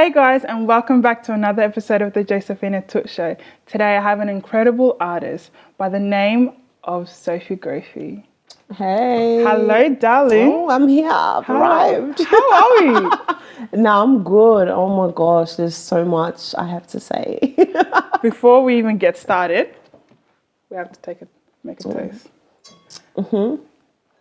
Hey guys, and welcome back to another episode of the Josephina Tut Show. Today I have an incredible artist by the name of Sophiegrophy. Hey. Hello, darling. Oh, I'm here. I've arrived. How are we? No, I'm good. Oh my gosh, there's so much I have to say. Before we even get started, we have to make a toast. Mm-hmm.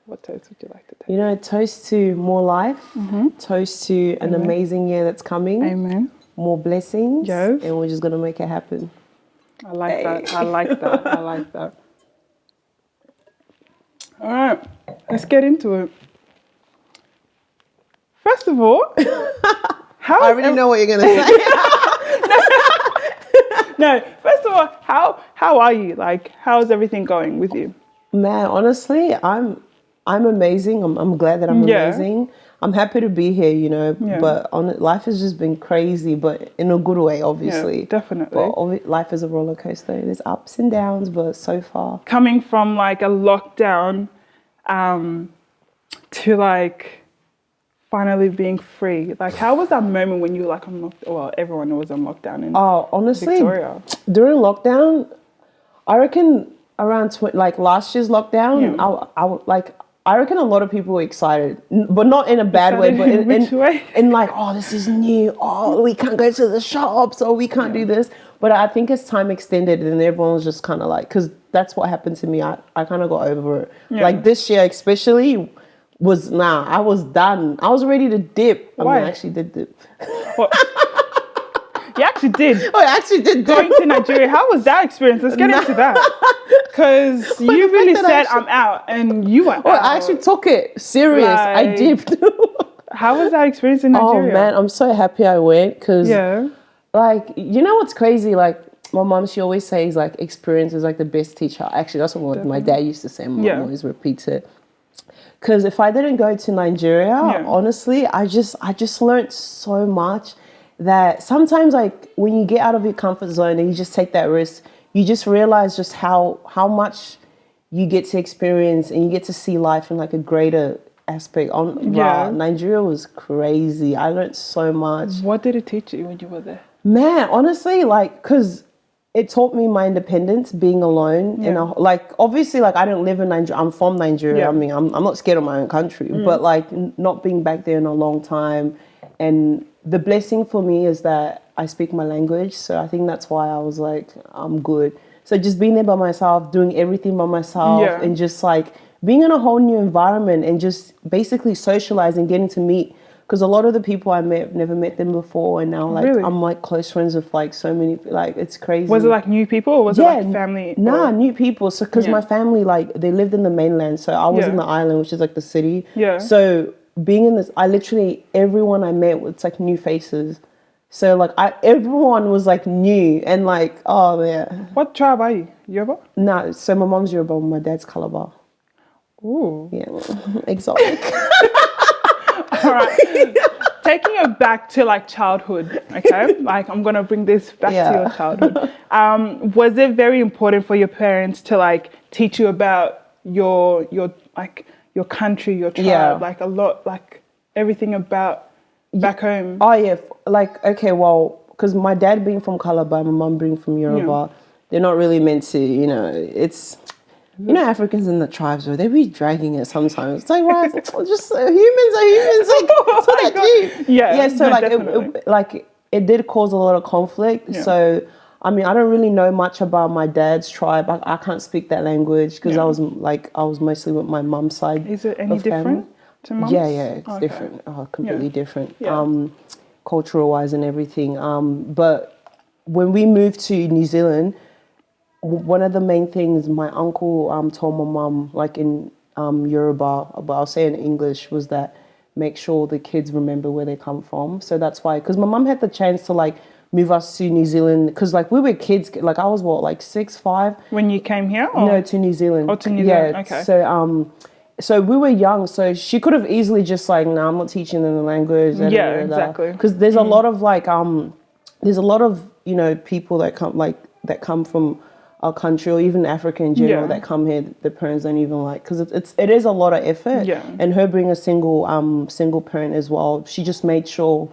What toast would you like to take? You know, toast to more life. Mm-hmm. Toast to an amazing year that's coming. Amen. More blessings. Yes. And we're just going to make it happen. I like that. I like that. I like that. All right, let's get into it. First of all, I already know what you're going to say. No, first of all, how are you? Like, how's everything going with you? Man, honestly, I'm amazing. I'm glad that I'm amazing. I'm happy to be here, you know, but life has just been crazy, but in a good way, obviously. Yeah, definitely. But life is a roller coaster. There's ups and downs, but so far. Coming from like a lockdown to like finally being free. Like, how was that moment when you were like on lockdown? Well, everyone was on lockdown in honestly, Victoria. During lockdown, I reckon around last year's lockdown, I reckon a lot of people were excited, but not in a bad way, but in like, oh, this is new. Oh, we can't go to the shops, or we can't do this. But I think as time extended, and everyone was just kind of like, because that's what happened to me. I kind of got over it. Yeah. Like this year, especially, I was done. I was ready to dip. Why? I mean, I actually did dip. What? You actually did. Oh, I actually did. Going to Nigeria, how was that experience? Let's get into that. Because you really said, I'm out, and you went out. I actually took it serious. Like, I dipped. How was that experience in Nigeria? Oh, man, I'm so happy I went because, like, you know what's crazy? Like, my mom, she always says, like, experience is, like, the best teacher. Actually, that's what my dad used to say. My mom always repeats it. Because if I didn't go to Nigeria, honestly, I just learned so much. That sometimes, like, when you get out of your comfort zone and you just take that risk, you just realize just how much you get to experience and you get to see life in like a greater aspect. Nigeria was crazy. I learned so much. What did it teach you when you were there? Man, honestly, like, because it taught me my independence, being alone. You know, like, obviously, like, I don't live in Nigeria. I'm from Nigeria. I mean, I'm not scared of my own country, but like not being back there in a long time. And the blessing for me is that I speak my language. So I think that's why I was like, I'm good. So just being there by myself, doing everything by myself and just like being in a whole new environment and just basically socializing, getting to meet. Because a lot of the people I met, I've never met them before. And now like I'm like close friends with like so many, like it's crazy. Was it like new people or was it like family? Nah, new people. So because my family, like they lived in the mainland. So I was in the island, which is like the city. Yeah. So being in this, everyone I met was like new faces. So like everyone was like new and like, oh yeah. What tribe are you? Yoruba? No, so my mom's Yoruba, my dad's Calabar. Ooh. Yeah, exotic. All right. Taking it back to like childhood, okay? Like I'm gonna bring this back to your childhood. Was it very important for your parents to like teach you about your like your country, your tribe, like a lot, like everything about back home? Oh yeah, like okay, well, because my dad being from Calabar, my mom being from Yoruba, they're not really meant to, you know, it's, you know, Africans in the tribes, where they be dragging it sometimes. It's like, right, just humans are humans, like, it's not that deep. Yeah, so it did cause a lot of conflict. Yeah. So, I mean, I don't really know much about my dad's tribe. I can't speak that language because I was mostly with my mum's side. Is it any different to mum's? Yeah, it's different. Completely different. Yeah. Cultural wise and everything. But when we moved to New Zealand, one of the main things my uncle told my mum, like in Yoruba, but I'll say in English, was that make sure the kids remember where they come from. So that's why, because my mum had the chance to like move us to New Zealand, because like we were kids, like I was 6, 5 when you came here, or? No, to New Zealand. Oh, to New Zealand. Okay. So we were young, so she could have easily just like, no, I'm not teaching them the language. Exactly. Because there's a lot of like there's a lot of, you know, people that come from our country, or even Africa in general, that come here, the parents don't even like, because it is a lot of effort. Yeah. And her being a single parent as well, she just made sure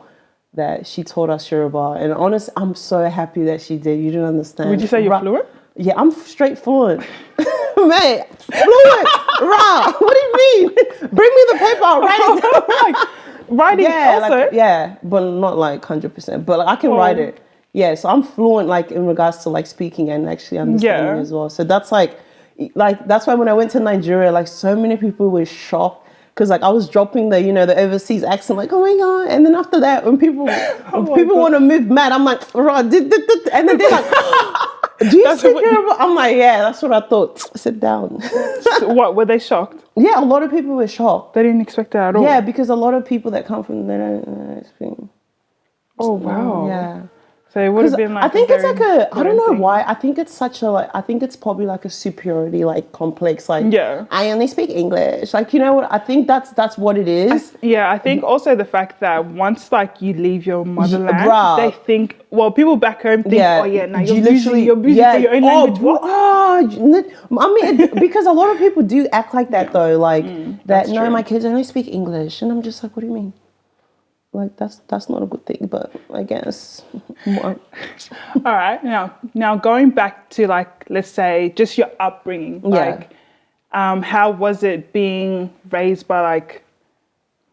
that she taught us Yoruba. And honestly, I'm so happy that she did. You don't understand. Would you say you're fluent? Yeah, I'm straight fluent. Mate, fluent. Rah, what do you mean? Bring me the paper, I'll write it down. Like, writing also? Like, but not like 100%. But like, I can write it. Yeah, so I'm fluent like in regards to like speaking and actually understanding as well. So that's like that's why when I went to Nigeria, like so many people were shocked. Because like I was dropping the, the overseas accent, like, oh my God. And then after that, when people want to move mad, I'm like, rah, and then they're like, do you speak Yoruba? I'm like, yeah, that's what I thought. Sit down. So what, were they shocked? Yeah, a lot of people were shocked. They didn't expect that at all. Yeah, because a lot of people that come from, they don't speak. Oh, wow. Yeah. So it would have been like I think it's like I don't know why. I think it's such a I think it's probably like a superiority like complex. Like I only speak English. Like you know what? I think that's what it is. I think also the fact that once like you leave your motherland, they think people back home think, now you're losing your your own language. I mean, because a lot of people do act like that though. Like that. No, my kids only speak English, and I'm just like, what do you mean? Like that's not a good thing, but I guess. All right, now going back to like, let's say just your upbringing, like, how was it being raised by like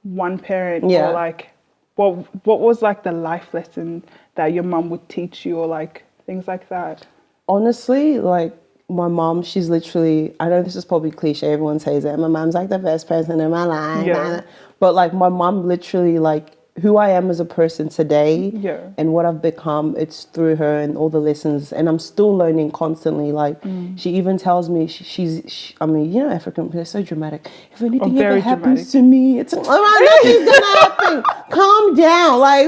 one parent, or like, what was like the life lesson that your mom would teach you, or like things like that? Honestly, like my mom, she's literally, I know this is probably cliche, everyone says it, my mom's like the best person in my life, but like my mom literally like. Who I am as a person today and what I've become, it's through her and all the lessons, and I'm still learning constantly. Like she even tells me I mean, African people are so dramatic. If anything ever happens to me, it's nothing's gonna happen. Calm down, like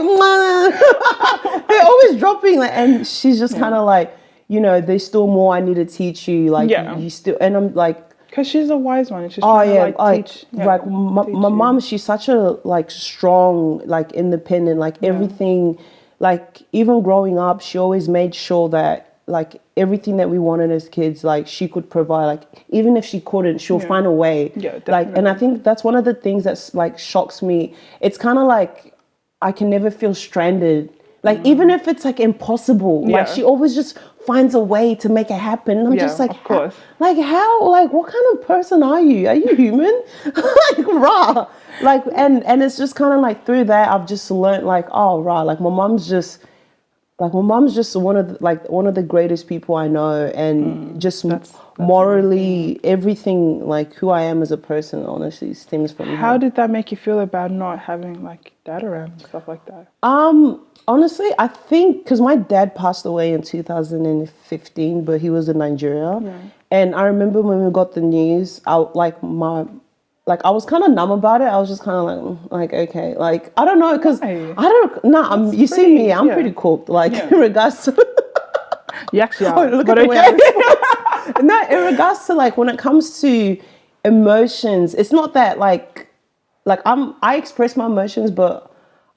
they're always dropping. Like, and she's just kind of like, there's still more I need to teach you. Like you still, and I'm like. Because she's a wise one. She's trying to teach. Like my mom, she's such a like strong, like independent, like everything. Like even growing up, she always made sure that like everything that we wanted as kids, like she could provide. Like even if she couldn't, she'll find a way. Yeah, definitely. Like, and I think that's one of the things that's like shocks me. It's kind of like I can never feel stranded. Like even if it's like impossible, like she always just finds a way to make it happen. And I'm just like, of course. How, like what kind of person are you? Are you human? Like raw. Like and it's just kind of like through that I've just learned like, oh raw, like my mom's just one of the greatest people I know, and just that's morally everything, like who I am as a person honestly stems from her. How did that make you feel about not having like dad around and stuff like that? Honestly, I think because my dad passed away in 2015, but he was in Nigeria. Yeah. And I remember when we got the news, I was kind of numb about it. I was just kind of like okay, like I don't know, because you see me, I'm pretty cooked. Like in regards to look at the way no, in regards to like when it comes to emotions, it's not that like I express my emotions, but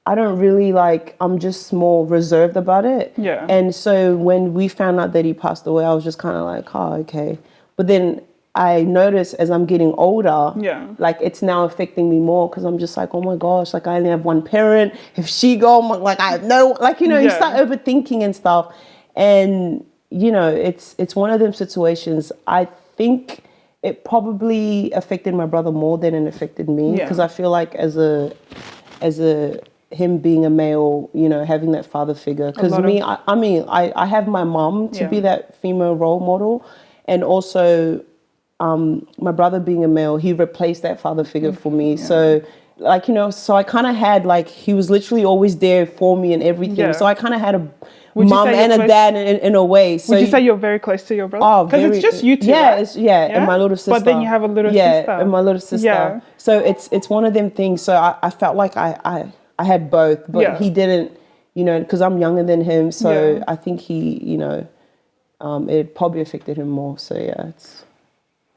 I don't really I'm just more reserved about it. Yeah. And so when we found out that he passed away, I was just kind of like, oh, okay. But then I noticed as I'm getting older, like it's now affecting me more, because I'm just like, oh my gosh, like I only have one parent. If she go, like I have no, like, you start overthinking and stuff. And, it's one of them situations. I think it probably affected my brother more than it affected me, because I feel like as a him being a male, having that father figure. Because I have my mom to be that female role model, and also my brother being a male, he replaced that father figure for me. Yeah. So so I kind of had he was literally always there for me and everything. Yeah. So I kind of had a mom and a dad in a way. So would you say you're very close to your brother? Oh, because it's just you two. Yeah, right? And my little sister. But then you have a little sister. Yeah, and my little sister. Yeah. So it's one of them things. So I felt like I had both, but he didn't, because I'm younger than him. So I think he, it probably affected him more. So it's.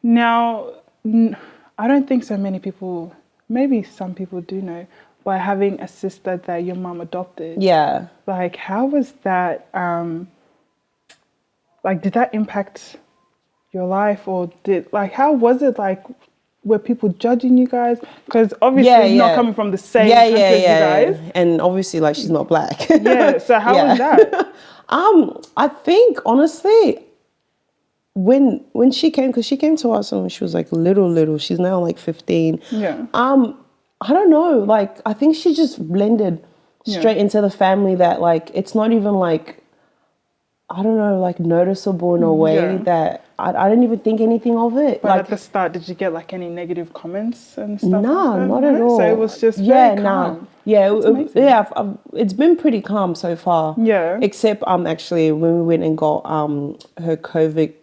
Now, I don't think so many people, maybe some people do know, by having a sister that your mom adopted. Yeah. Like, how was that, did that impact your life, or how was it were people judging you guys? Because obviously you're not coming from the same country as you guys. And obviously, like, she's not black. Yeah. So how was that? I think honestly, when she came, because she came to us when she was like little. She's now like 15. Yeah. I don't know. Like, I think she just blended straight into the family. That like, it's not even like, I don't know, like noticeable in a way that I didn't even think anything of it. But like at the start, did you get like any negative comments and stuff? Nah, like that? not at all. So it was just very calm. It's been pretty calm so far. Yeah. Except actually when we went and got her COVID,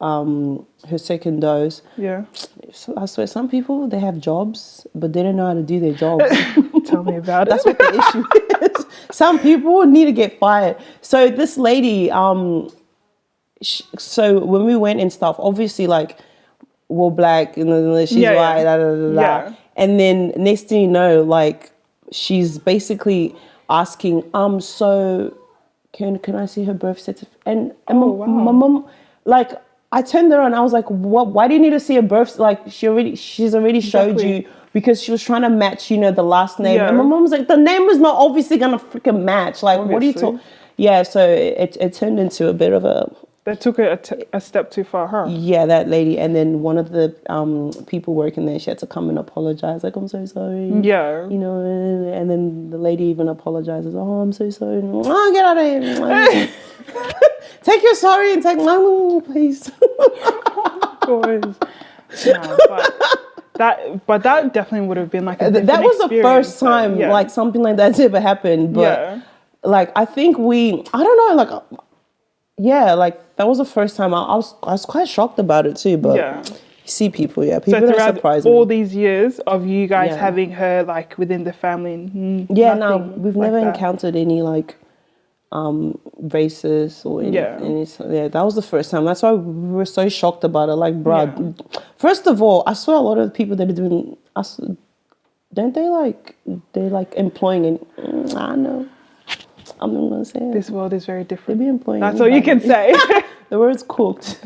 her second dose. Yeah. So I swear, some people, they have jobs, but they don't know how to do their jobs. Tell me about it. That's what the issue is. Some people need to get fired. So this lady, so when we went and stuff, obviously, like, we're black and then she's white, Yeah. And then next thing you know, like, she's basically asking, so can I see her birth certificate? And my mom, like, I turned around, I was like, what? Why do you need to see a birth? Like, she's already showed you, because she was trying to match, the last name. Yeah. And my mom was like, the name is not obviously gonna freaking match. Like, Obviously. what are you talking? Yeah, so it turned into a bit of a. They took it a step too far, huh? Yeah, that lady. And then one of the people working there, she had to come and apologize. Like, I'm so sorry. Yeah. And then the lady even apologizes. Oh, I'm so sorry. Oh, get out of here. Take your sorry and take my move, please. But that definitely would have been like a that was the first time yeah. like something like that's ever happened. But like, I think I don't know, like, like that was the first time. I was quite shocked about it too. But you see people, people so that surprise me. all these years of you guys having her like within the family, we've never encountered any like racist or any, that was the first time. That's why we were so shocked about it. Like, bruh, first of all, I swear a lot of the people that are doing us, don't they like employing and I know I'm not gonna say it. This world is very different. They be employing. That's all you can say. The word's cooked.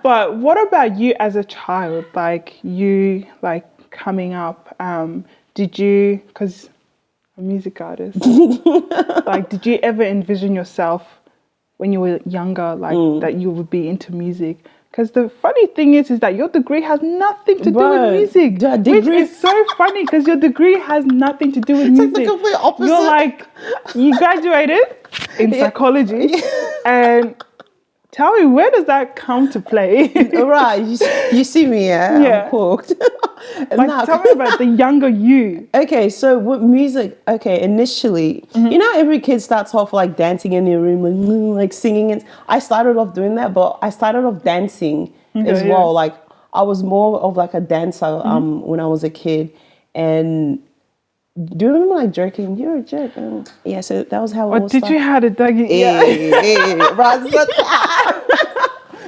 But what about you as a child? Like, you like coming up, did you, because a music artist, like, did you ever envision yourself when you were younger, like that you would be into music? Because the funny thing is that your degree has nothing to do with music. Which is so funny, because your degree has nothing to do with music. It's like the complete opposite. You're like, you graduated in psychology, and tell me, where does that come to play? Right, you see me, I'm cooked. Like, tell me about the younger you. Okay, so with music, initially, you know, every kid starts off like dancing in their room, like singing. And I started off doing that, but I started off dancing as well. Like, I was more of like a dancer when I was a kid. And do you remember like jerking? You're a jerk. Yeah, so that was how it was. Did you have a Dougie?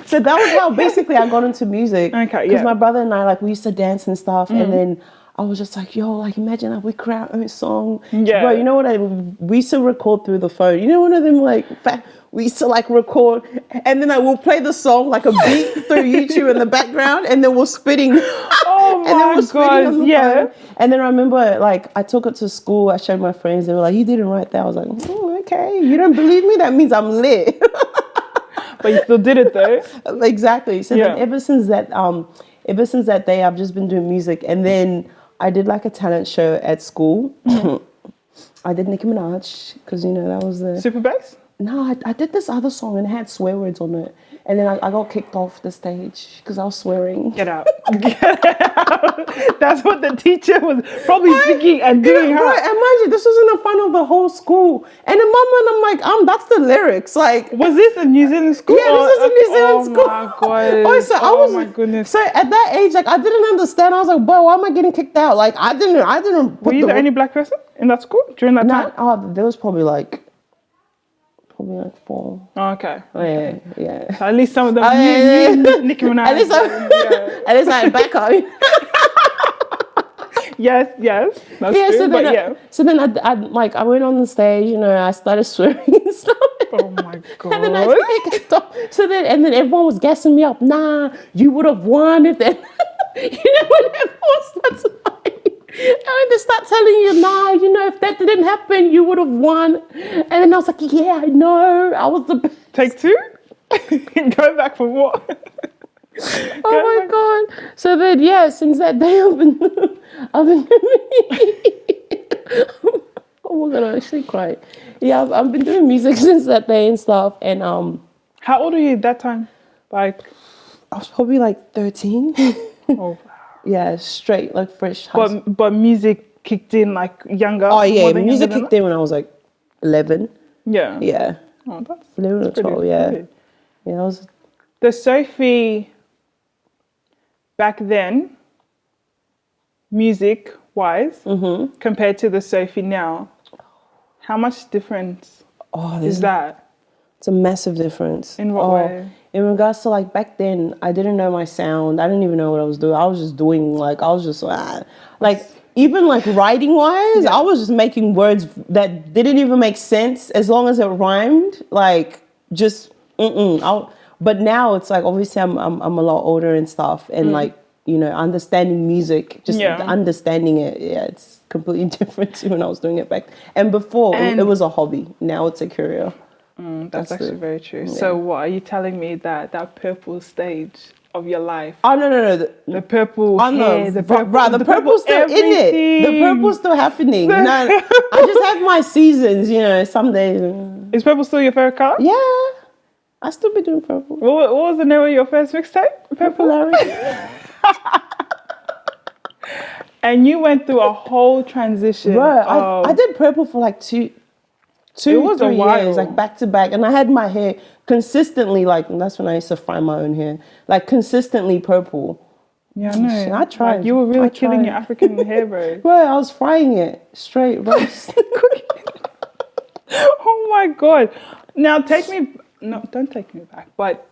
So that was how basically I got into music. Okay, because my brother and I, like, we used to dance and stuff, and then I was just like, yo, like, imagine like we create our own song. Yeah. Bro, you know what? We used to record through the phone. You know, one of them like we used to like record, and then I will play the song like a beat through YouTube in the background, and then we're spitting. Oh my and then we're spitting on the God! phone. And then I remember, like, I took it to school. I showed my friends. They were like, "You didn't write that." I was like, "Oh, okay. You don't believe me? That means I'm lit." But you still did it though. Exactly. So then ever since that day, I've just been doing music. And then I did like a talent show at school. I did Nicki Minaj, because, you know, that was the... Super bass? No, I did this other song and it had swear words on it. And then I got kicked off the stage because I was swearing. Get out. Get out. That's what the teacher was probably thinking and doing. Right, imagine, this was in the front of the whole school. And the moment I'm like, that's the lyrics. Like, was this a New Zealand school? Yeah, this was a New Zealand school. Oh my goodness. So at that age, like, I didn't understand. I was like, boy, why am I getting kicked out? Like, I didn't. Were you the only black person in that school during that time? Oh, there was probably like 4. Oh, okay. Yeah. So at least some of them knew Nicki Minaj. At least I had backup. Yes, that's true. So then I went on the stage, you know, I started swearing and stuff. Oh my God. And then I kicked off. And then everyone was gassing me up. Nah, you would have won if that. when everyone starts lying, and when they start telling you, nah, if that didn't happen, you would have won. And then I was like, yeah, I know, I was the best. Take two? Go back for what? Oh my God. So then, since that day, I've been oh my God, I'm actually crying. Yeah, I've been doing music since that day and stuff. And how old are you at that time? Like, I was probably like 13. oh, yeah, straight, like fresh. But music kicked in like younger. Oh yeah, music kicked in when I was like 11. Yeah. Yeah. Oh, that's 11 or 12. Yeah. Good. Yeah, I was. The Sophie back then, music-wise, compared to the Sophie now, how much difference is that? It's a massive difference. In what way? In regards to like back then, I didn't know my sound. I didn't even know what I was doing. I was just doing even like writing wise, I was just making words that didn't even make sense as long as it rhymed. Like just but now it's like obviously I'm a lot older and stuff, and like understanding music, just understanding it. Yeah, it's completely different to when I was doing it back. And before it was a hobby. Now it's a career. That's actually very true. Yeah. So what are you telling me that purple stage of your life? Oh no. The purple hair, the purple's still everything. in it. The purple's still happening. No, I just have my seasons. Some days. Is purple still your favorite color? Yeah, I still be doing purple. What was the name of your first mixtape? Purple Larry. And you went through a whole transition. Bro, I did purple for like 2 3 years, like back to back, and I had my hair consistently, like that's when I used to fry my own hair, like consistently purple. Yeah, I know. I tried. Like, you were really killing your African hair, bro. Bro, I was frying it straight, bro. Oh my God! Now don't take me back, but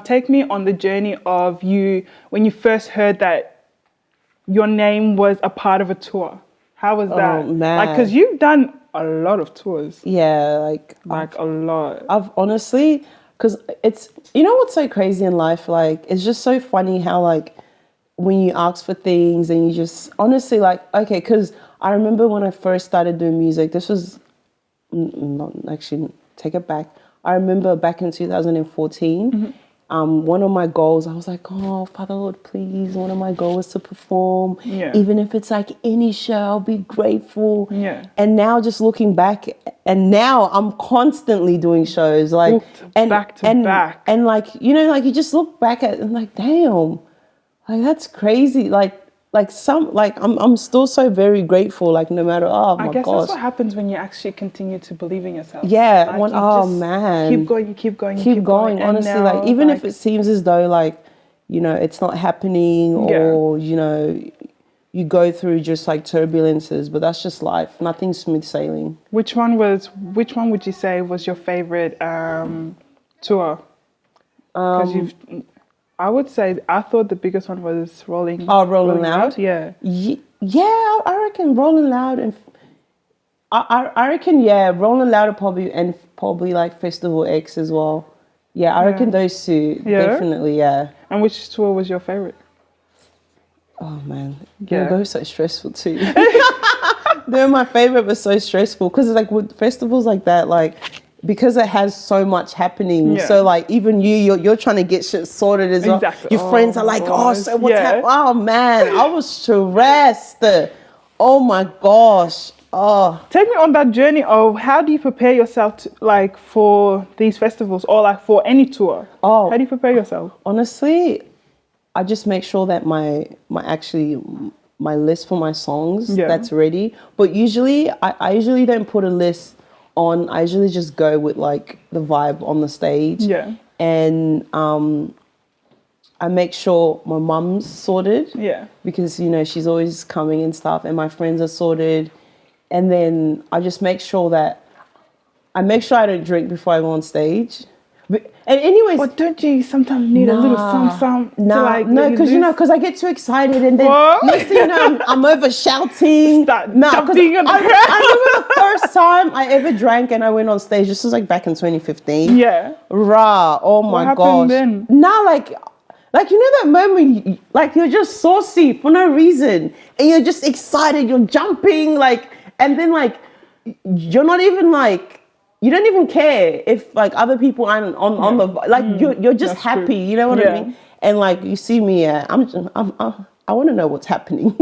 take me on the journey of you when you first heard that your name was a part of a tour. How was that? Oh man! Like, because you've done a lot of tours. Yeah, like a lot. I've honestly, because it's, what's so crazy in life, like it's just so funny how like when you ask for things and you just honestly like, okay, because I remember when I first started doing music, this was not actually, take it back. I remember back in 2014, one of my goals, I was like, oh, Father Lord, please, one of my goals is to perform. Yeah. Even if it's like any show, I'll be grateful. Yeah. And now just looking back, and now I'm constantly doing shows, like back to back. And like, like you just look back at it and like, damn, like that's crazy. I'm still so very grateful, like no matter, oh my gosh. I guess that's what happens when you actually continue to believe in yourself. Yeah, like, man. Keep going. Honestly, now, like even if it seems as though like, it's not happening or, you go through just like turbulences, but that's just life. Nothing's smooth sailing. Which one would you say was your favorite tour? Because I would say, I thought the biggest one was Rolling Loud? Yeah. Yeah, I reckon Rolling Loud and I reckon, Rolling Loud probably like Festival X as well. Yeah, I reckon those two, definitely, yeah. And which tour was your favorite? Oh man, those are so stressful too. They're my favorite, but so stressful because it's like with festivals like that, like because it has so much happening. Yeah. So like even you're trying to get shit sorted as well. Your friends are like, oh, so what's happening? Oh man, I was stressed. Oh my gosh. Oh, take me on that journey of how do you prepare yourself to, like for these festivals or like for any tour? How do you prepare yourself? Honestly, I just make sure that my list for my songs that's ready. But usually I usually don't put a list on. I usually just go with like the vibe on the stage. Yeah. And I make sure my mum's sorted. Yeah. Because she's always coming and stuff, and my friends are sorted. And then I just make sure I don't drink before I go on stage. And anyways, but don't you sometimes need a little some no, because I get too excited and then next thing you know, I'm over shouting. Jumping on the crowd. I remember the first time I ever drank and I went on stage. This was like back in 2015. Yeah. Oh my gosh. Then? Nah, like Like, you know that moment, like, you're just saucy for no reason. And you're just excited. You're jumping, like, and then, like, you're not even, like, you don't even care if, like, other people aren't on the, like, you're just That's happy. true. You know what I mean? And, like, you see me, I want to know what's happening.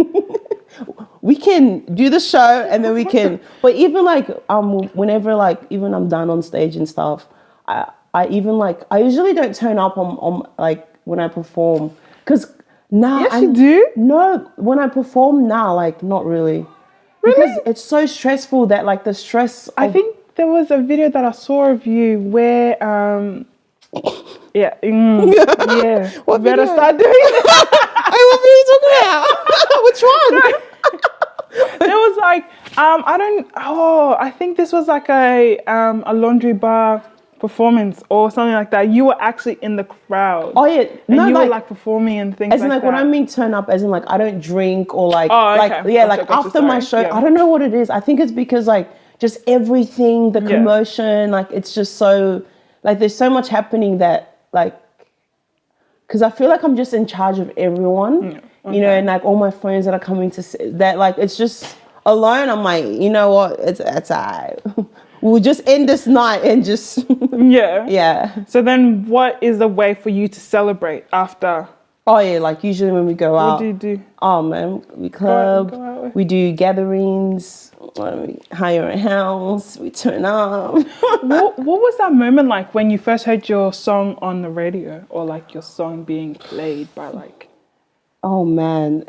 We can do the show and then we can, but even, like, whenever, like, even I'm done on stage and stuff, I even, like, I usually don't turn up on like, when I perform, because now Yes, you do? No, when I perform now, like, not really. Because it's so stressful that, like, the stress. I think there was a video that I saw of you where, yeah, yeah. What Better video? start doing it. Hey, what are you talking about? Which one? There was like, I think this was like a laundry bar performance or something like that. You were actually in the crowd. Oh yeah, and you were like performing and things as in, like that. when I mean turn up, as in, like, I don't drink or like, okay. like after my show, I don't know what it is. I think it's because, like, just everything, the commotion, like, it's just so, like, there's so much happening that, like, because I feel like I'm just in charge of everyone, you know, and, like, all my friends that are coming to see that, like, it's just alone. I'm like, you know what, it's all right. We'll just end this night and just yeah. So then, what is the way for you to celebrate after? Oh yeah, like, usually when we go out. What do you do? Oh man, we club. Go out with. We do gatherings. We hire a house. We turn up. What was that moment like when you first heard your song on the radio, or like your song being played by, like? Oh man,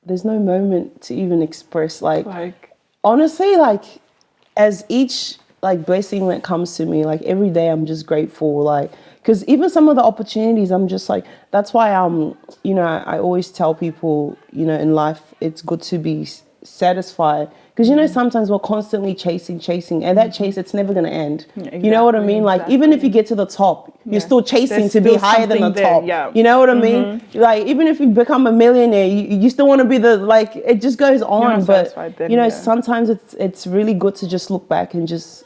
there's no moment to even express. Like honestly, like, as each, like, blessing that comes to me, like, every day I'm just grateful, like, because even some of the opportunities, I'm just like, that's why you know, I always tell people, you know, in life it's good to be satisfied, because, you know, sometimes we're constantly chasing, and that chase, it's never going to end. Exactly, you know what I mean? Like, even if you get to the top, you're still chasing There's to be still higher than the something top. there, You know what I mean? Like, even if you become a millionaire, you still want to be the, like, it just goes on. But then, you know, sometimes it's really good to just look back and just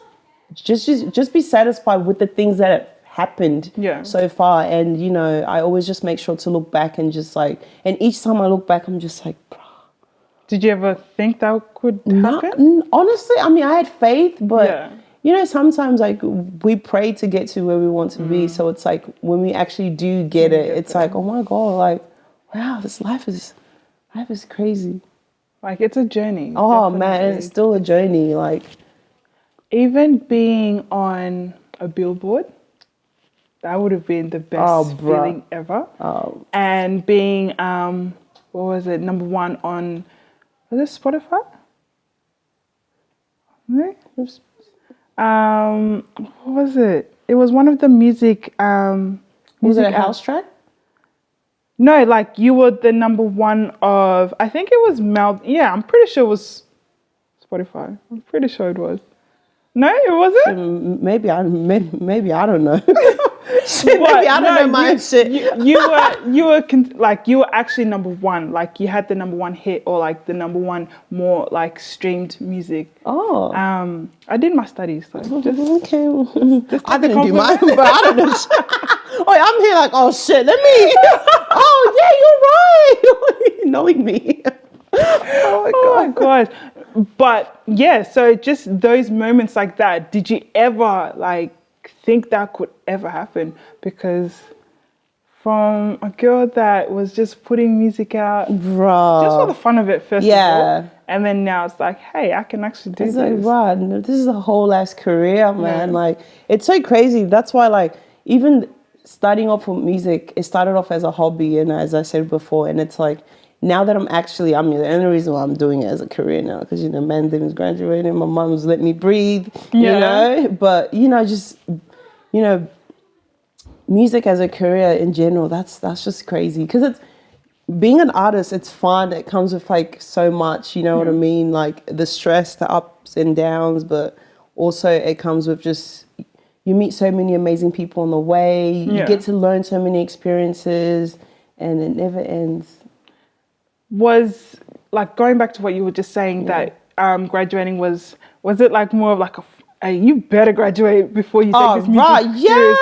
be satisfied with the things that have happened so far. And, you know, I always just make sure to look back and just, like, and each time I look back, I'm just like, bro. Did you ever think that could happen? Honestly, I mean, I had faith, but you know, sometimes, like, we pray to get to where we want to be. So it's like, when we actually do get it, it's like, oh my God, like, wow, this life is crazy. Like, it's a journey. Oh man, and it's still a journey. Like, even being on a billboard, that would have been the best feeling ever. And being, what was it, number one on, was it Spotify? No? What was it? It was one of the music. Was it a house track? No, like, you were the number one of, I think it was Yeah, I'm pretty sure it was Spotify. I'm pretty sure it was. No, it wasn't. Maybe I don't know. Maybe I don't know my shit. You were actually number one. Like, you had the number one hit, or like the number one more, like, streamed music. Oh. I did my studies. So okay. I didn't do mine, but I don't know. Oh, I'm here like, oh shit. Let me. Oh yeah, you're right. Knowing me. Oh my God. But yeah, so just those moments like that, did you ever, like, think that could ever happen? Because from a girl that was just putting music out just for the fun of it, first of all, and then now it's like, hey, I can actually do this. Like, wow, this is a whole ass career, man. Like, it's so crazy. That's why, like, even starting off with music, it started off as a hobby, and as I said before, and it's like, now that the only reason why I'm doing it as a career now, because, you know, Mandem's graduating, my mom's let me breathe, you know, but, you know, just, you know, music as a career in general, that's just crazy, because it's, being an artist, it's fun, it comes with, like, so much, you know what I mean, like, the stress, the ups and downs, but also it comes with just, you meet so many amazing people on the way, you get to learn so many experiences, and it never ends. Was, like, going back to what you were just saying, that graduating was it like more of like Hey, you better graduate before you take this music serious.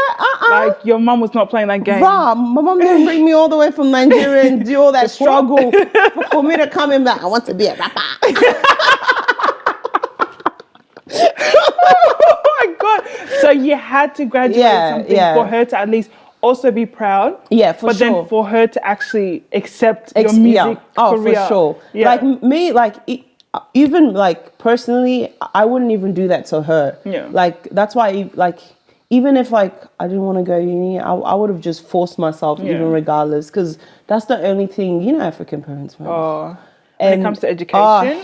Like, your mum was not playing that game. My mum didn't bring me all the way from Nigeria and do all that struggle for me to come in back. I want to be a rapper. Oh my God. So you had to graduate something for her to at least also be proud. Yeah, for sure. But then for her to actually accept your music career. Oh, for sure. Yeah. Like me, like even like personally, I wouldn't even do that to her. Yeah. Like that's why, like, even if like I didn't want to go uni, I would have just forced myself even regardless, because that's the only thing, you know, African parents, man. Oh. When it comes to education,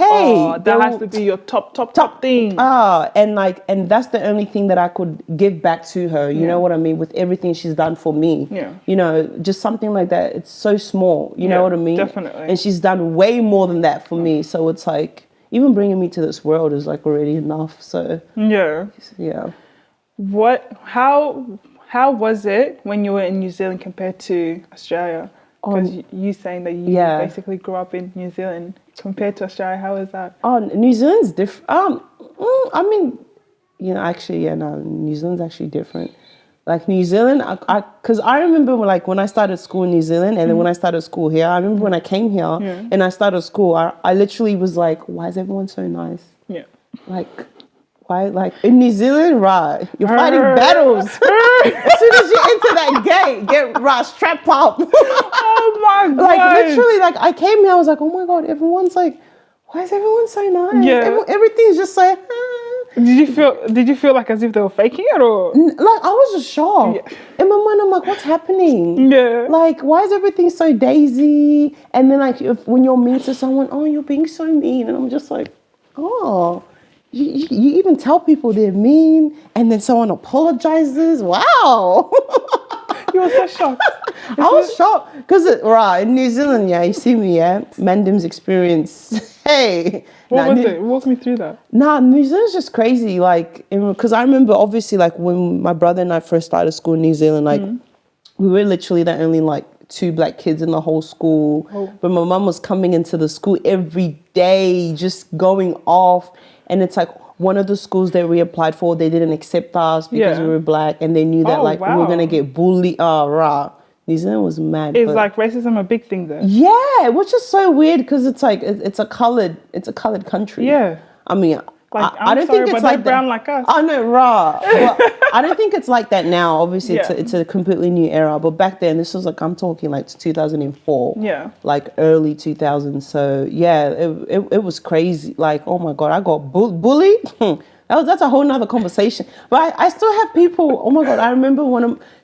that has to be your top thing. And that's the only thing that I could give back to her. You know what I mean? With everything she's done for me. Yeah. You know, just something like that. It's so small. You know what I mean? Definitely. And she's done way more than that for me. So it's like, even bringing me to this world is like already enough. So yeah. How was it when you were in New Zealand compared to Australia? Because you saying that you basically grew up in New Zealand compared to Australia, how is that? Oh, New Zealand's different. I mean, you know, actually, New Zealand's actually different. Like New Zealand, because I remember when I started school in New Zealand, and then when I started school here, I remember when I came here and I started school, I literally was like, why is everyone so nice? Yeah. Like, why? Like in New Zealand, right? You're fighting battles. As soon as you enter that gate, get strap up. Oh my God! Like literally, like I came here, I was like, oh my God, everyone's like, why is everyone so nice? Yeah. Everything's just like. Did you feel like as if they were faking it, or like I was just shocked? Yeah. In my mind, I'm like, what's happening? Yeah. Like, why is everything so daisy? And then like, when you're mean to someone, oh, you're being so mean, and I'm just like, oh. You even tell people they're mean, and then someone apologizes. Wow. You were so shocked. I was shocked because in New Zealand, you see me, Mandem's experience. Hey. What was it? Walk me through that. New Zealand's just crazy. Like, because I remember obviously like when my brother and I first started school in New Zealand, like we were literally the only like 2 black kids in the whole school. But my mum was coming into the school every day, just going off. And it's like one of the schools that we applied for, they didn't accept us because we were black, and they knew that we were gonna get bullied. New Zealand was mad. Is like racism a big thing there? Yeah, which is so weird because it's like it's a colored country. Yeah. I mean, like, I don't think it's like brown like us. Oh no, Well, I don't think it's like that now. Obviously, it's a completely new era. But back then, this was like, I'm talking like 2004. Yeah. Like early 2000s. So yeah, it was crazy. Like, oh my God, I got bullied. That's a whole nother conversation. But I still have people. Oh my God, I remember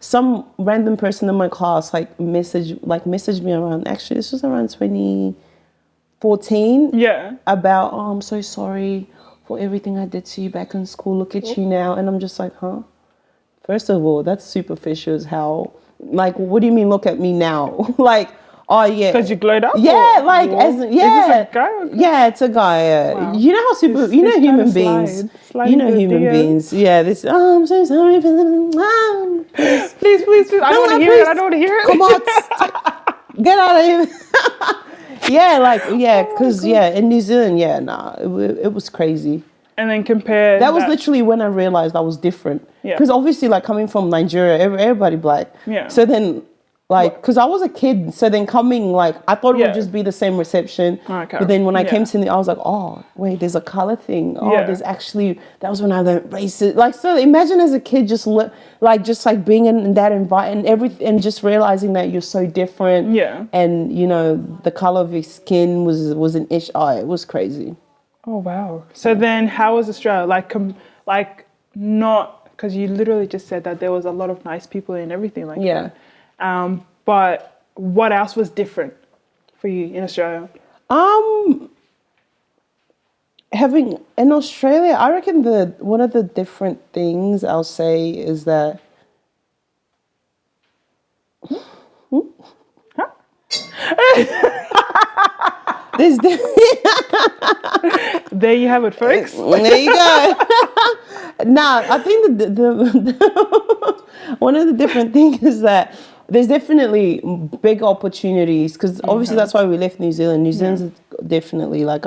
some random person in my class messaged me around. Actually, this was around 2014. Yeah. About I'm so sorry for everything I did to you back in school. Look at you now. And I'm just like, huh? First of all, that's superficial as hell. Like, what do you mean look at me now? Like, oh yeah. Because you glowed up? Yeah, like, Is this a guy? Yeah, it's a guy. Wow. You know how human beings. You know human beings. Yeah, this, I'm so sorry for them. Please. I don't want to hear it. Come on. Get out of here. Because in New Zealand, it was crazy. And then compare that was literally when I realized I was different. Yeah. Because obviously, like coming from Nigeria, everybody black. Yeah. So then, like, because I was a kid, so then coming, like, I thought it would just be the same reception. Okay. But then when I came to I was like, oh, wait, there's a color thing. Oh, there's actually, that was when I learned racist. Like, so imagine as a kid just being in that environment and just realizing that you're so different. Yeah. And, you know, the color of your skin was an issue. Oh, it was crazy. Oh, wow. So then how was Australia? Not, because you literally just said that there was a lot of nice people and everything like that. But what else was different for you in Australia? Having in Australia, I reckon one of the different things I'll say is that there you have it, folks. There you go. I think the one of the different things is that there's definitely big opportunities because obviously that's why we left New Zealand. New Zealand's definitely like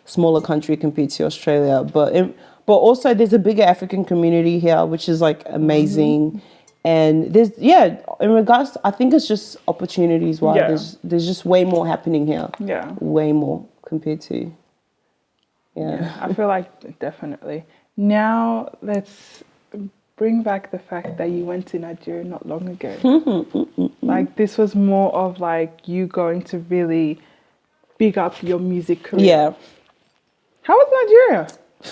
smaller country compared to Australia, but but also there's a bigger African community here, which is like amazing. And there's in regards to, I think it's just opportunities why there's just way more happening here. Yeah. Way more compared to I feel like definitely. Now let's bring back the fact that you went to Nigeria not long ago. Like this was more of like you going to really big up your music career. Yeah. How was Nigeria?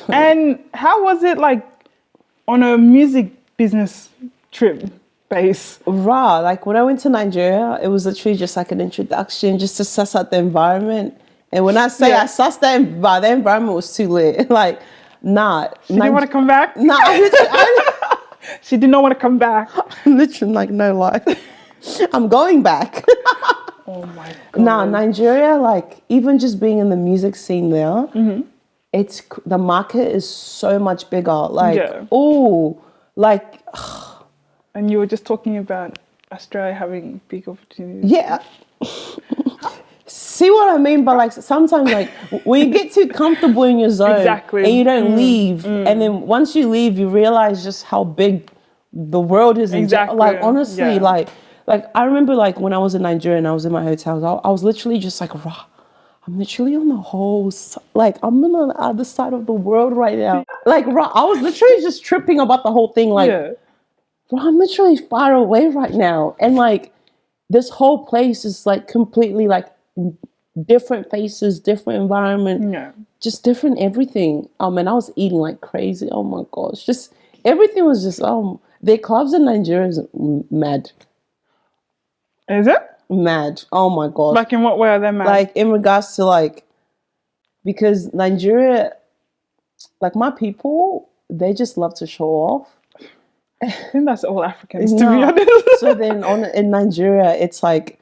And how was it like on a music business trip base? Raw. Like when I went to Nigeria, it was literally just like an introduction, just to suss out the environment. And when I say I sussed the environment was too lit. Like, nah. She didn't want to come back? Nah, she did not want to come back. Literally, like, no lie. I'm going back. Oh my God. Nah, Nigeria, like, even just being in the music scene there, it's the market is so much bigger. Like, like. And you were just talking about Australia having big opportunities. Yeah. See what I mean? But like sometimes, like when you get too comfortable in your zone, and you don't leave, and then once you leave, you realize just how big the world is. Exactly. Like honestly, like I remember like when I was in Nigeria and I was in my hotel, I was literally just like, I'm literally on the whole, like I'm on the other side of the world right now. Like I was literally just tripping about the whole thing. Like, I'm literally far away right now, and like this whole place is like completely like different faces, different environment, just different everything. And I was eating like crazy. Oh my gosh, just everything was just their clubs in Nigeria is mad. Is it mad? Oh my gosh! Like in what way are they mad? Like in regards to like, because Nigeria, like my people, they just love to show off. I think that's all Africans, to be honest. So then in Nigeria, it's like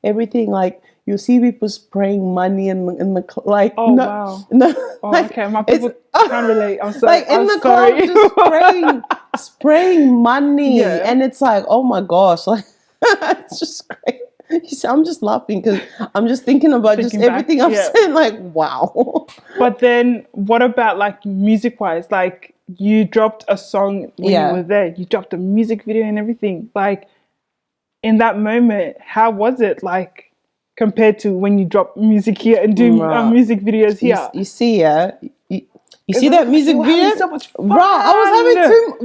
everything, like you see people spraying money in the like. Oh wow! No, like, okay, my people can't relate. I'm sorry. Like in the club, just spraying money, and it's like, oh my gosh, like it's just great. You see, I'm just laughing because I'm just thinking about just everything I'm saying. Like, wow. But then, what about like music-wise? Like, you dropped a song when you were there. You dropped a music video and everything. Like, in that moment, how was it like compared to when you drop music here and do music videos here? You see, you see that music video? So much fun. I was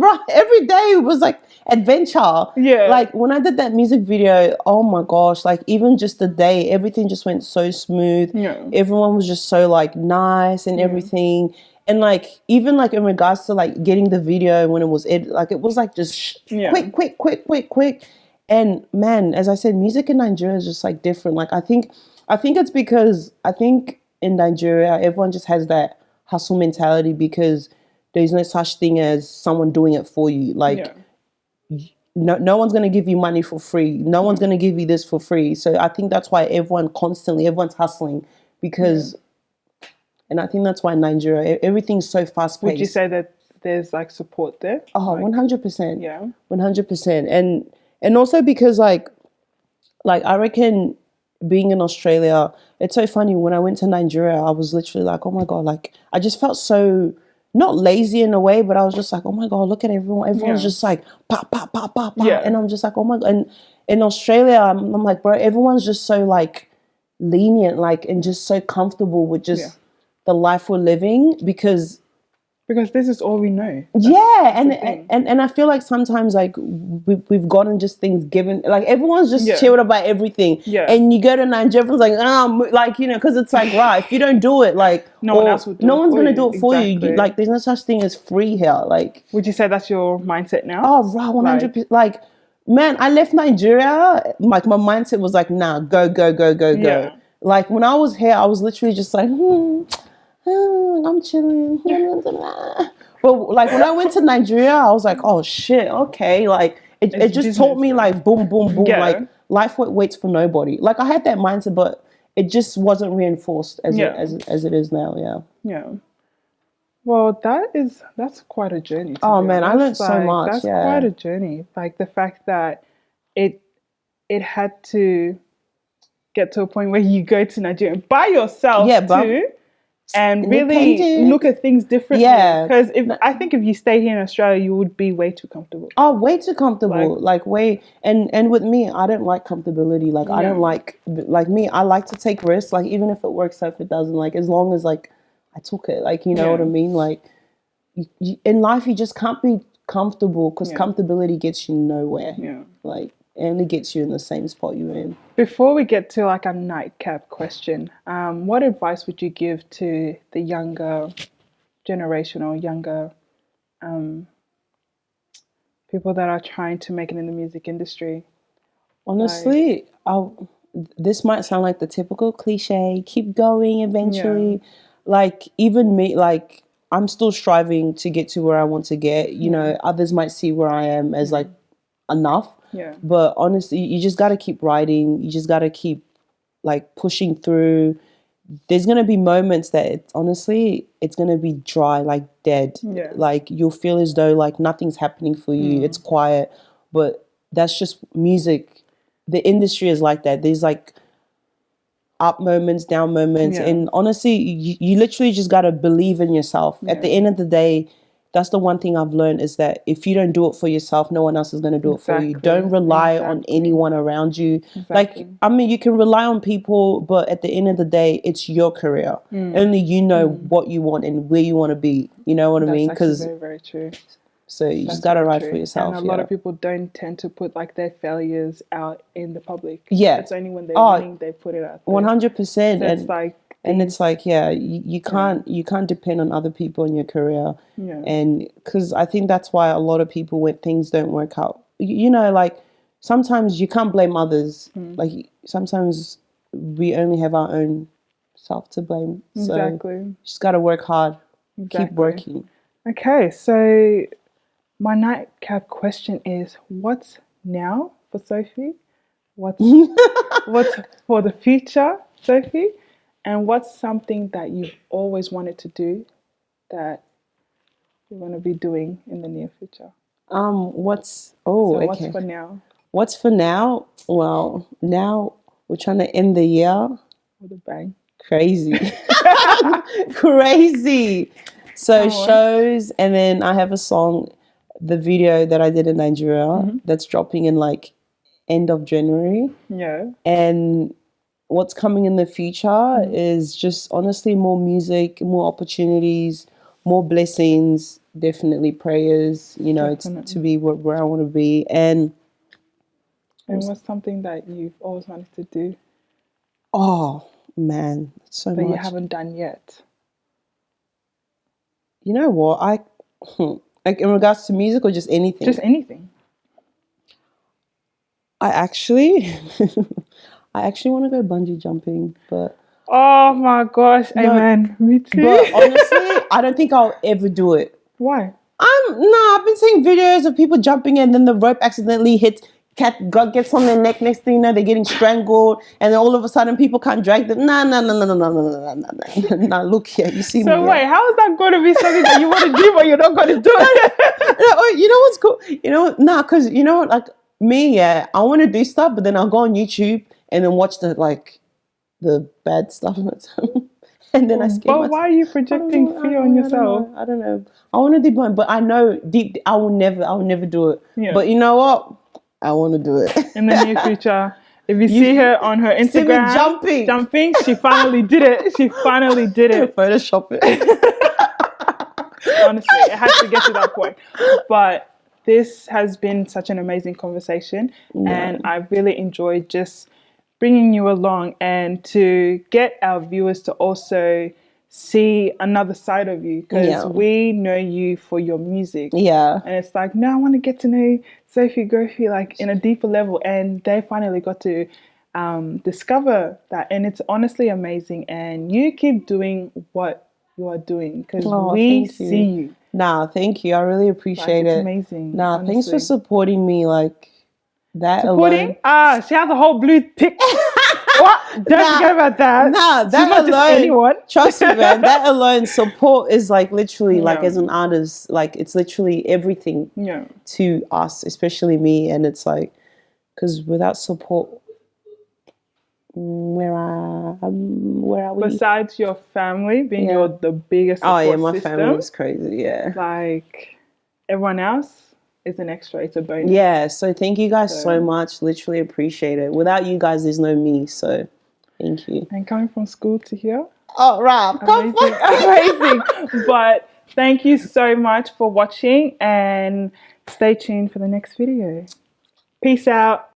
having every day was like adventure. Yeah. Like when I did that music video, oh my gosh, like even just the day, everything just went so smooth. Yeah. Everyone was just so like nice and everything. And like even like in regards to like getting the video when it was like it was like just quick. And man, as I said, music in Nigeria is just like different. Like I think it's because I think in Nigeria everyone just has that hustle mentality because there's no such thing as someone doing it for you. Like no one's going to give you money for free. No one's going to give you this for free. So I think that's why everyone's hustling because, and I think that's why Nigeria, everything's so fast paced. Would you say that there's like support there? Oh, like, 100%. Yeah. 100%. And also because like I reckon being in Australia, it's so funny. When I went to Nigeria, I was literally like, oh my God, like I just felt so not lazy in a way, but I was just like, oh my God, look at everyone. Everyone's just like, pop. And I'm just like, oh my God. And in Australia, I'm like, bro, everyone's just so like lenient, like, and just so comfortable with just the life we're living because this is all we know. And I feel like sometimes like we've gotten just things given, like everyone's just chilled about everything. Yeah. And you go to Nigeria, everyone's like, like, you know, because it's like, right, if you don't do it, like no one else will do it. No one's gonna do it for you. Like there's no such thing as free here. Like, would you say that's your mindset now? Oh, right, 100%. Like, man, I left Nigeria. Like my mindset was like, nah, go. Yeah. Like when I was here, I was literally just like, I'm chilling. But like when I went to Nigeria, I was like, oh shit, okay. Like it just taught me like boom. Like life waits for nobody. Like I had that mindset, but it just wasn't reinforced as it is now. Yeah. Yeah. Well, that's quite a journey. Oh man, I learned so much. That's quite a journey. Like the fact that it had to get to a point where you go to Nigeria by yourself too. and really look at things differently. Yeah. Because I think if you stay here in Australia, you would be way too comfortable. Oh, way too comfortable. Like way, and with me, I don't like comfortability. Like I don't like me. I like to take risks. Like even if it works out, if it doesn't, like as long as like I took it. Like you know what I mean. Like in life, you just can't be comfortable because comfortability gets you nowhere. Yeah. Like it only gets you in the same spot you're in. Before we get to like a nightcap question, what advice would you give to the younger generation or younger people that are trying to make it in the music industry? Honestly, this might sound like the typical cliche, keep going eventually. Like even me, like I'm still striving to get to where I want to get. You know, others might see where I am as like enough. Yeah. But honestly, you just got to keep writing. You just got to keep like pushing through. There's going to be moments that it's going to be dry, like dead. Yeah. Like you'll feel as though like nothing's happening for you. It's quiet, but that's just music. The industry is like that. There's like up moments, down moments. And honestly, you literally just got to believe in yourself. At the end of the day, that's the one thing I've learned is that if you don't do it for yourself, no one else is going to do it for you. Don't rely on anyone around you. Like, I mean, you can rely on people, but at the end of the day, it's your career. Only you know what you want and where you want to be. You know what I mean? Because very, very true. So you just got to write for yourself. And a lot of people don't tend to put like their failures out in the public. Yeah. It's only when they're winning, they put it out there. 100%. So it's like... And it's like, you can't depend on other people in your career. Yeah. And because I think that's why a lot of people, when things don't work out, you know, like sometimes you can't blame others. Like sometimes we only have our own self to blame. Exactly. So you just got to work hard. Keep working. Okay. So my nightcap question is, what's now for Sophie? What's for the future, Sophie? And what's something that you've always wanted to do that you're going to be doing in the near future? What's for now? What's for now? Well, now we're trying to end the year with a bang. Crazy. Crazy. So shows, and then I have a song, the video that I did in Nigeria that's dropping in like end of January. Yeah. And what's coming in the future is just honestly more music, more opportunities, more blessings, definitely prayers, you know, to be where I want to be. And what's something that you've always wanted to do? Oh, man, so much. That you haven't done yet? You know what? Like in regards to music or just anything? Just anything. I actually want to go bungee jumping, but... Oh my gosh, amen. Me too. But honestly, I don't think I'll ever do it. Why? I've been seeing videos of people jumping and then the rope accidentally hits, gets on their neck, next thing you know, they're getting strangled, and then all of a sudden people can't drag them. No, look here, you see me. So wait, how is that going to be something that you want to do but you're not going to do it? You know what's cool? You know, because you know what, like, me, I want to do stuff, but then I'll go on YouTube and then watch the bad stuff and then I scare myself. But why are you projecting fear on yourself? I don't know. I want to do mine, but I know deep I will never do it. Yeah. But you know what? I want to do it. In the near future. If you see her on her Instagram jumping, she finally did it. Photoshop it. Honestly, it has to get to that point. But this has been such an amazing conversation, and I really enjoyed just bringing you along and to get our viewers to also see another side of you, because we know you for your music. Yeah. And it's like, no, I want to get to know Sophiegrophy like in a deeper level, and they finally got to discover that, and it's honestly amazing. And you keep doing what you are doing because we see you. Nah, thank you. I really appreciate it. It's amazing. Nah, honestly. Thanks for supporting me. Like that supporting? Alone. She has a whole blue tick. What? Don't forget about that. Nah, that alone. Just anyone. Trust me, man. That alone, support is like literally like as an artist, like it's literally everything to us, especially me. And it's like, because without support, where are we? Besides your family being Yeah. the biggest support My system, family is crazy. Yeah. like everyone else is an extra. It's a bonus. Yeah. So thank you guys so much. Literally appreciate it. Without you guys, there's no me. So thank you. And coming from school to here. Oh, Rob, amazing, amazing. But thank you so much for watching and stay tuned for the next video. Peace out.